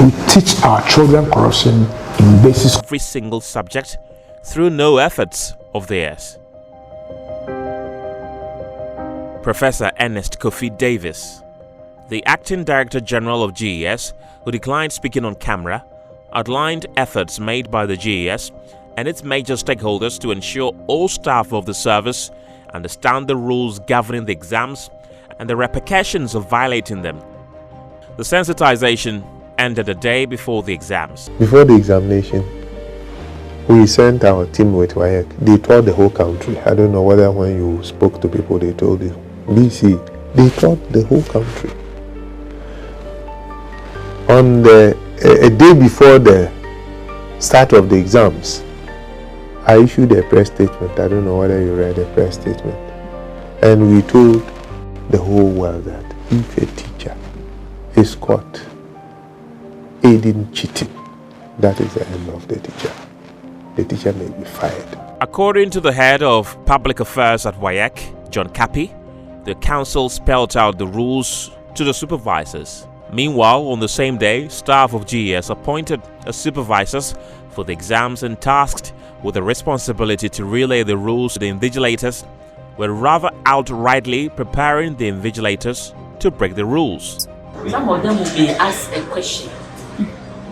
we teach our children corruption in basic every single subject through no efforts of theirs. Professor Ernest Kofi Davis, the Acting Director General of GES, who declined speaking on camera, outlined efforts made by the GES and its major stakeholders to ensure all staff of the service understand the rules governing the exams and the repercussions of violating them. The sensitization ended a day before the exams. Before the examination, we sent our team with WAEC. They toured the whole country. I don't know whether when you spoke to people they told you. BC, they toured the whole country. On a day before the start of the exams, I issued a press statement. I don't know whether you read the press statement. And we told the whole world that if a teacher is caught aiding cheating, that is the end of the teacher. The teacher may be fired. According to the head of public affairs at WAEC, John Kapi, the council spelled out the rules to the supervisors. Meanwhile, on the same day, staff of GES appointed as supervisors for the exams and tasked with the responsibility to relay the rules to the invigilators were rather outrightly preparing the invigilators to break the rules. Some of them will be asked a question.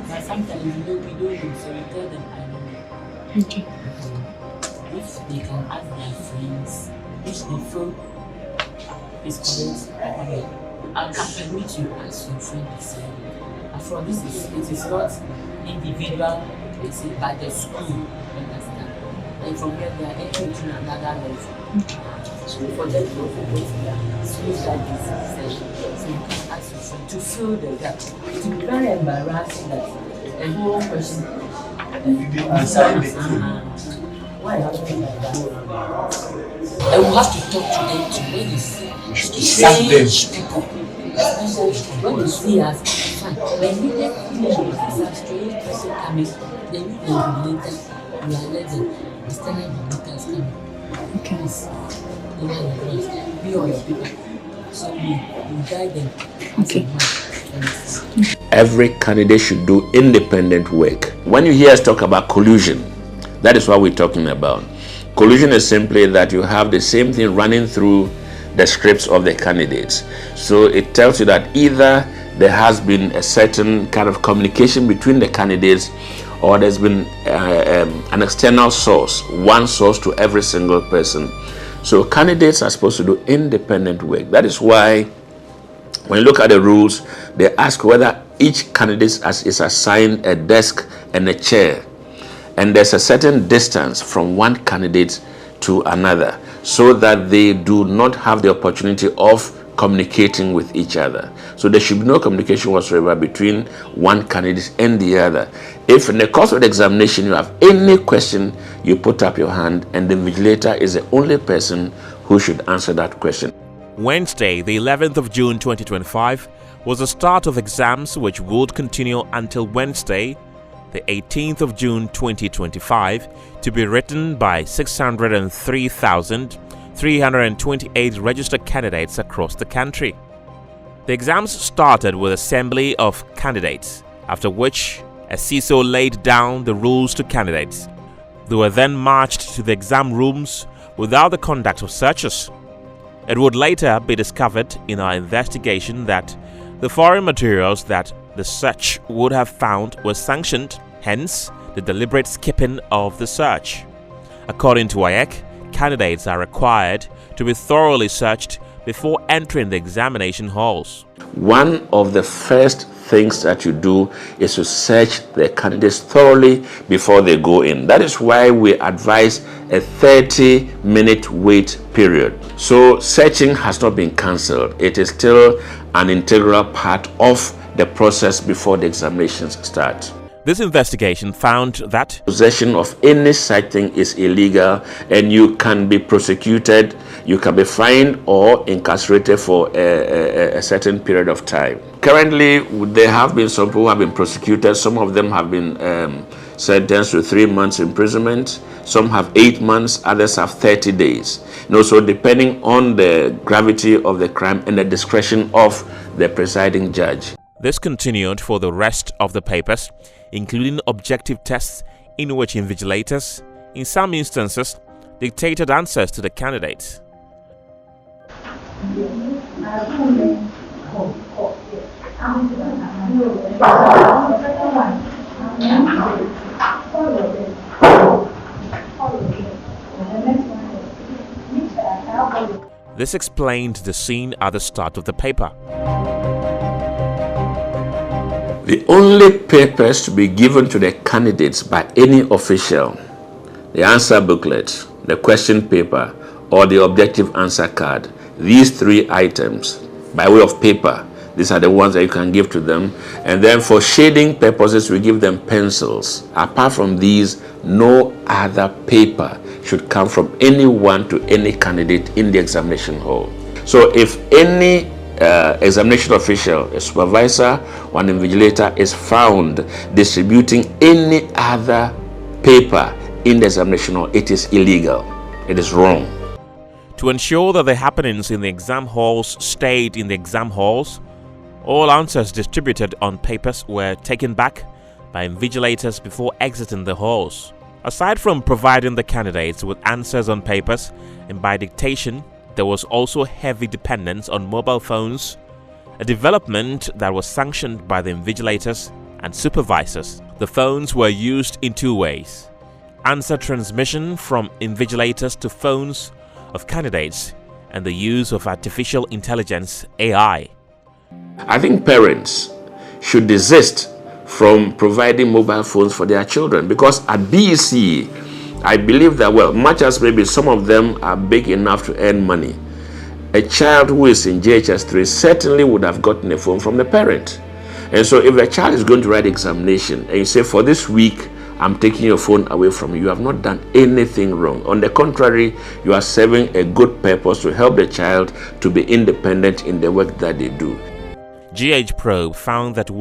But sometimes we don't know, so we tell them, I don't know. Okay. If they can ask their friends, which they feel is correct, I can permit you ask your friend the same. And from this, it is not individual, it's by the school, understand? And from here, they are entering to another level. So for them to open their schools like this session, so you can ask your friend to fill the gap. It will be very embarrassing that a whole person why happening like that? And we have to talk to them to when you see strange people. When you see us, fine. When we get a strange person coming, then we will be later. We are letting the standard regulators coming. Okay. Be on your people. So we guide them. Okay. Every candidate should do independent work. When you hear us talk about collusion, that is what we're talking about. Collusion is simply that you have the same thing running through the scripts of the candidates. So it tells you that either there has been a certain kind of communication between the candidates, or there's been an external source, one source to every single person. So candidates are supposed to do independent work. That is why when you look at the rules, they ask whether each candidate is assigned a desk and a chair, and there's a certain distance from one candidate to another, so that they do not have the opportunity of communicating with each other. So there should be no communication whatsoever between one candidate and the other. If in the course of the examination you have any question, you put up your hand, and the invigilator is the only person who should answer that question. Wednesday, the 11th of June 2025, was the start of exams which would continue until Wednesday, the 18th of June 2025, to be written by 603,328 registered candidates across the country. The exams started with assembly of candidates, after which a CISO laid down the rules to candidates. They were then marched to the exam rooms without the conduct of searches. It would later be discovered in our investigation that the foreign materials that the search would have found were sanctioned, hence the deliberate skipping of the search. According to WAEC, candidates are required to be thoroughly searched before entering the examination halls. One of the first things that you do is to search the candidates thoroughly before they go in. That is why we advise a 30-minute wait period. So searching has not been cancelled. It is still an integral part of the process before the examinations start. This investigation found that possession of any such thing is illegal, and you can be prosecuted, you can be fined or incarcerated for a certain period of time. Currently, there have been some people who have been prosecuted. Some of them have been sentenced to 3 months imprisonment. Some have 8 months, others have 30 days. So depending on the gravity of the crime and the discretion of the presiding judge. This continued for the rest of the papers, including objective tests in which invigilators, in some instances, dictated answers to the candidates. This explained the scene at the start of the paper. The only papers to be given to the candidates by any official, the answer booklet, the question paper, or the objective answer card, these three items by way of paper, these are the ones that you can give to them. And then for shading purposes, we give them pencils. Apart from these, no other paper should come from anyone to any candidate in the examination hall. So if any examination official, a supervisor, or an invigilator is found distributing any other paper in the examination hall, it is illegal. It is wrong. To ensure that the happenings in the exam halls stayed in the exam halls, all answers distributed on papers were taken back by invigilators before exiting the halls. Aside from providing the candidates with answers on papers and by dictation, there was also heavy dependence on mobile phones, a development that was sanctioned by the invigilators and supervisors. The phones were used in two ways: answer transmission from invigilators to phones of candidates and the use of artificial intelligence, AI. I think parents should desist from providing mobile phones for their children, because at BECE, I believe that, well, much as maybe some of them are big enough to earn money, a child who is in GHS 3 certainly would have gotten a phone from the parent. And so if the child is going to write examination and you say, for this week, I'm taking your phone away from you, you have not done anything wrong. On the contrary, you are serving a good purpose to help the child to be independent in the work that they do. GH probe found that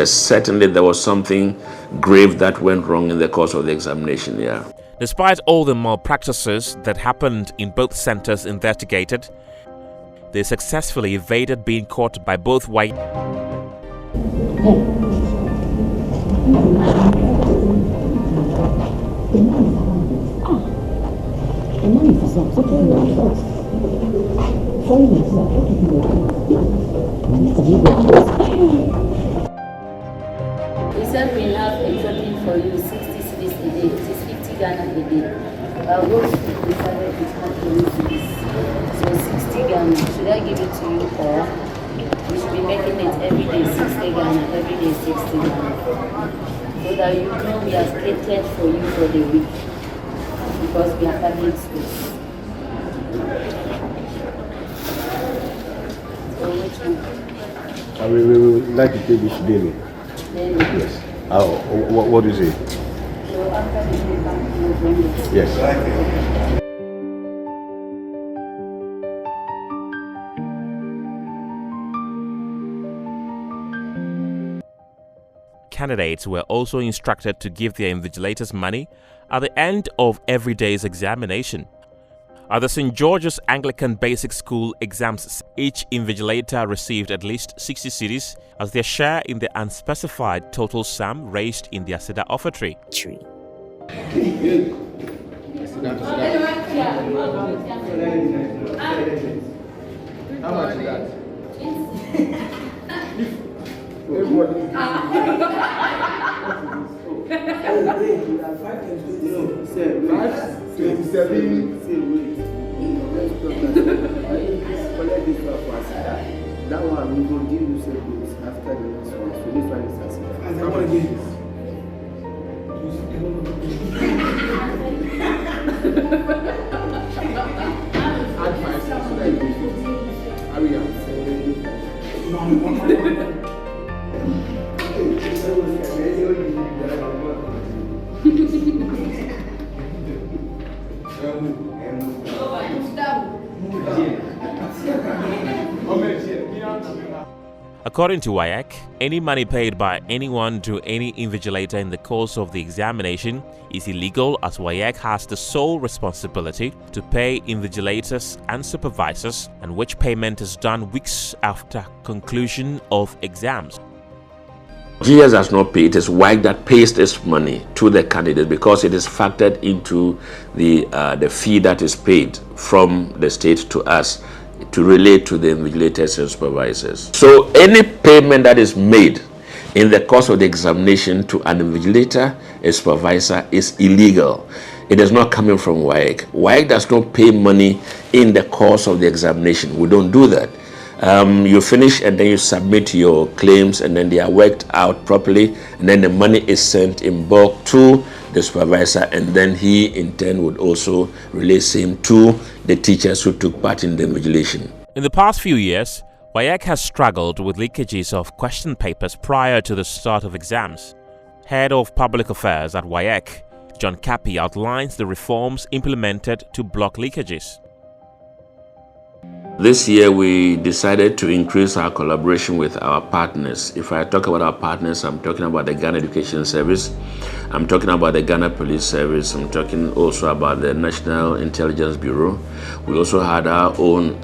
certainly there was something grave that went wrong in the course of the examination, yeah. Despite all the malpractices that happened in both centers investigated, they successfully evaded being caught by both WAEC. We said we have exactly for you 60 cedis a day, it is 50 Ghana a day. But what we decided is not to use this. So 60 Ghana, should I give it to you, or we should be making it every day 60 Ghana, every day 60 Ghana. So that you know we have catered for you for the week, because we are public schools. So which one? We would like to take this daily. Then, Yes. What do you say? so after the paper, you bring it. Yes. Candidates were also instructed to give their invigilators money at the end of every day's examination. At the St. George's Anglican Basic School exams, each invigilator received at least 60 cedis as their share in the unspecified total sum raised in the Aseda offertory. How much is that? That one we will give you seconds after the next one. So this one is as I want to give this. Add 5 cents so that you give 50. Hurry up. According to WAEC, any money paid by anyone to any invigilator in the course of the examination is illegal, as WAEC has the sole responsibility to pay invigilators and supervisors, and which payment is done weeks after conclusion of exams. GES does not pay. It is WAEC that pays this money to the candidate because it is factored into the fee that is paid from the state to us to relate to the invigilators and supervisors. So any payment that is made in the course of the examination to an invigilator, a supervisor, is illegal. It is not coming from WAEC. WAEC does not pay money in the course of the examination. We don't do that. You finish and then you submit your claims and then they are worked out properly and then the money is sent in bulk to the supervisor and then he in turn would also relay same to the teachers who took part in the invigilation. In the past few years, WAEC has struggled with leakages of question papers prior to the start of exams. Head of Public Affairs at WAEC, John Cappy, outlines the reforms implemented to block leakages. This year we decided to increase our collaboration with our partners. If I talk about our partners, I'm talking about the Ghana Education Service, I'm talking about the Ghana Police Service, I'm talking also about the National Intelligence Bureau. We also had our own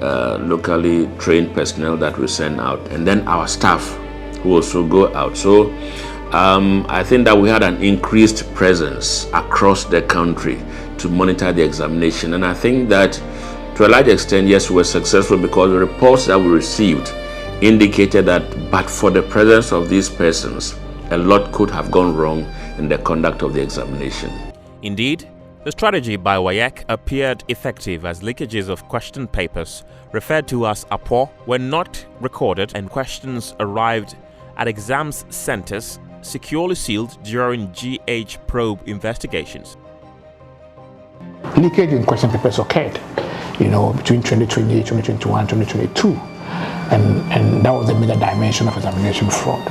locally trained personnel that we send out, and then our staff who also go out. So I think that we had an increased presence across the country to monitor the examination, and I think that to a large extent, yes, we were successful because the reports that we received indicated that but for the presence of these persons, a lot could have gone wrong in the conduct of the examination. Indeed, the strategy by WAEC appeared effective as leakages of question papers referred to as APO were not recorded and questions arrived at exams centers securely sealed during GH probe investigations. Leakage in question papers occurred, between 2020, 2021, 2022, and that was the major dimension of examination fraud.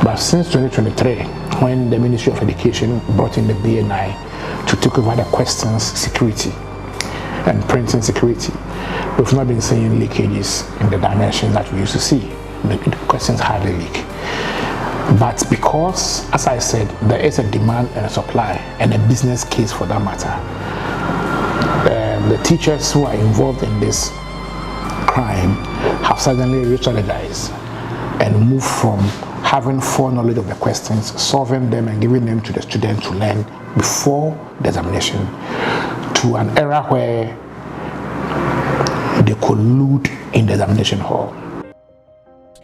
But since 2023, when the Ministry of Education brought in the BNI to take over the questions security and printing security, we've not been seeing leakages in the dimension that we used to see. The questions hardly leak. But because, as I said, there is a demand and a supply and a business case for that matter, the teachers who are involved in this crime have suddenly re-strategized and moved from having foreknowledge of the questions, solving them and giving them to the students to learn before the examination, to an era where they collude in the examination hall.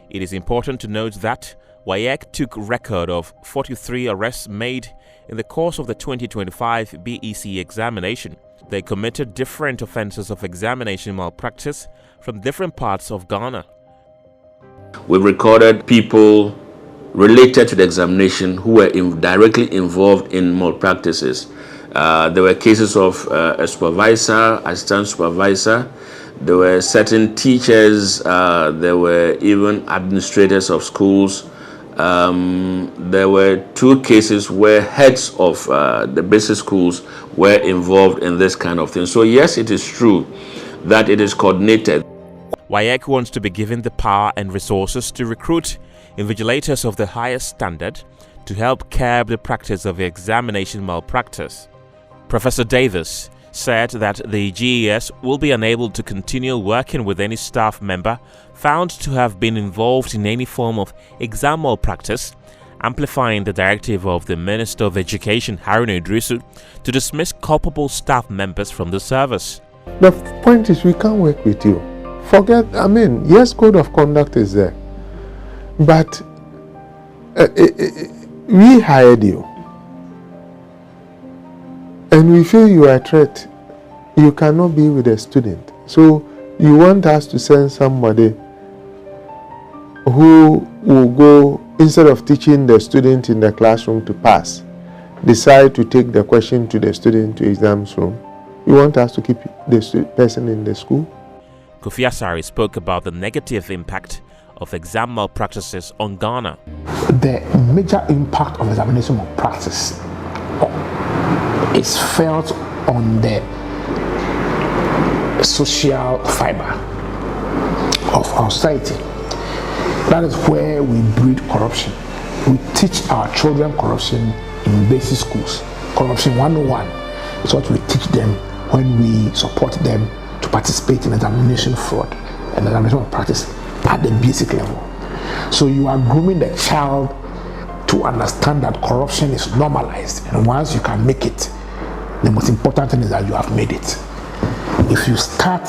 It is important to note that WAEC took record of 43 arrests made in the course of the 2025 BECE examination. They committed different offenses of examination malpractice from different parts of Ghana. We recorded people related to the examination who were directly involved in malpractices. There were cases of a supervisor, assistant supervisor. There were certain teachers. There were even administrators of schools. There were 2 cases where heads of the basic schools were involved in this kind of thing. So yes, it is true that it is coordinated. WAEC wants to be given the power and resources to recruit invigilators of the highest standard to help curb the practice of examination malpractice. Professor Davis said that the GES will be unable to continue working with any staff member found to have been involved in any form of exam malpractice, amplifying the directive of the Minister of Education, Haruna Idrisu, to dismiss culpable staff members from the service. The point is, we can't work with you. Yes, code of conduct is there, but we hired you. And we feel you are a threat. You cannot be with a student. So you want us to send somebody who will go, instead of teaching the student in the classroom to pass, decide to take the question to the student to exams room. You want us to keep the person in the school? Kofi Asari spoke about the negative impact of exam malpractices on Ghana. The major impact of examination malpractice is felt on the social fiber of our society. That is where we breed corruption. We teach our children corruption in basic schools. Corruption 101 is what we teach them when we support them to participate in examination fraud and examination malpractice at the basic level. So you are grooming the child to understand that corruption is normalized, and once you can make it, the most important thing is that you have made it. If you start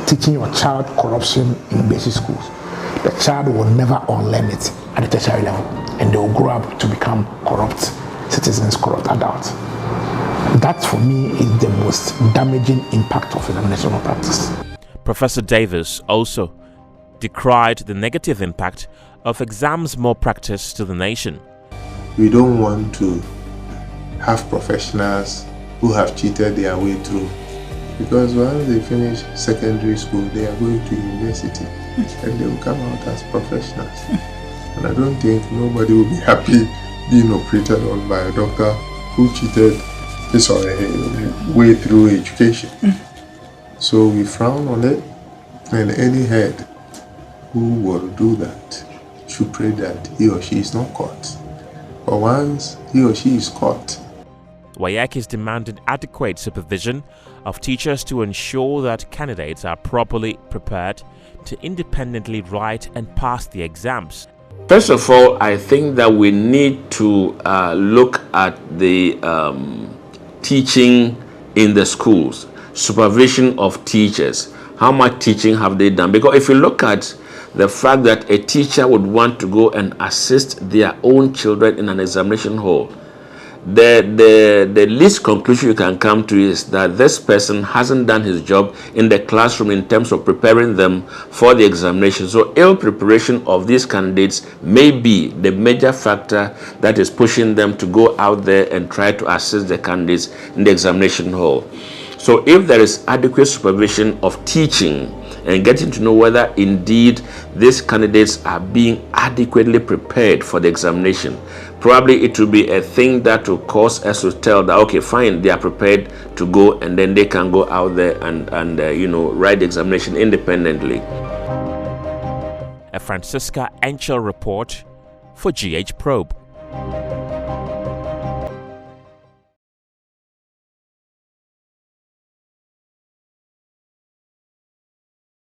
teaching your child corruption in basic schools, the child will never unlearn it at the tertiary level, and they will grow up to become corrupt citizens, corrupt adults. That, for me, is the most damaging impact of examination malpractice. Professor Davis also decried the negative impact of exams malpractice to the nation. We don't want to have professionals who have cheated their way through, because once they finish secondary school, they are going to university and they will come out as professionals. And I don't think nobody will be happy being operated on by a doctor who cheated his or her way through education. So we frown on it, and any head who will do that should pray that he or she is not caught. But once he or she is caught, WAEC is demanding adequate supervision of teachers to ensure that candidates are properly prepared to independently write and pass the exams. First of all, I think that we need to look at the teaching in the schools, supervision of teachers. How much teaching have they done? Because if you look at the fact that a teacher would want to go and assist their own children in an examination hall, the least conclusion you can come to is that this person hasn't done his job in the classroom in terms of preparing them for the examination. So ill preparation of these candidates may be the major factor that is pushing them to go out there and try to assist the candidates in the examination hall. So if there is adequate supervision of teaching and getting to know whether indeed these candidates are being adequately prepared for the examination, probably it will be a thing that will cause us to tell that, okay, fine, they are prepared to go, and then they can go out there and write the examination independently. A Francisca Enchel report for GH Probe.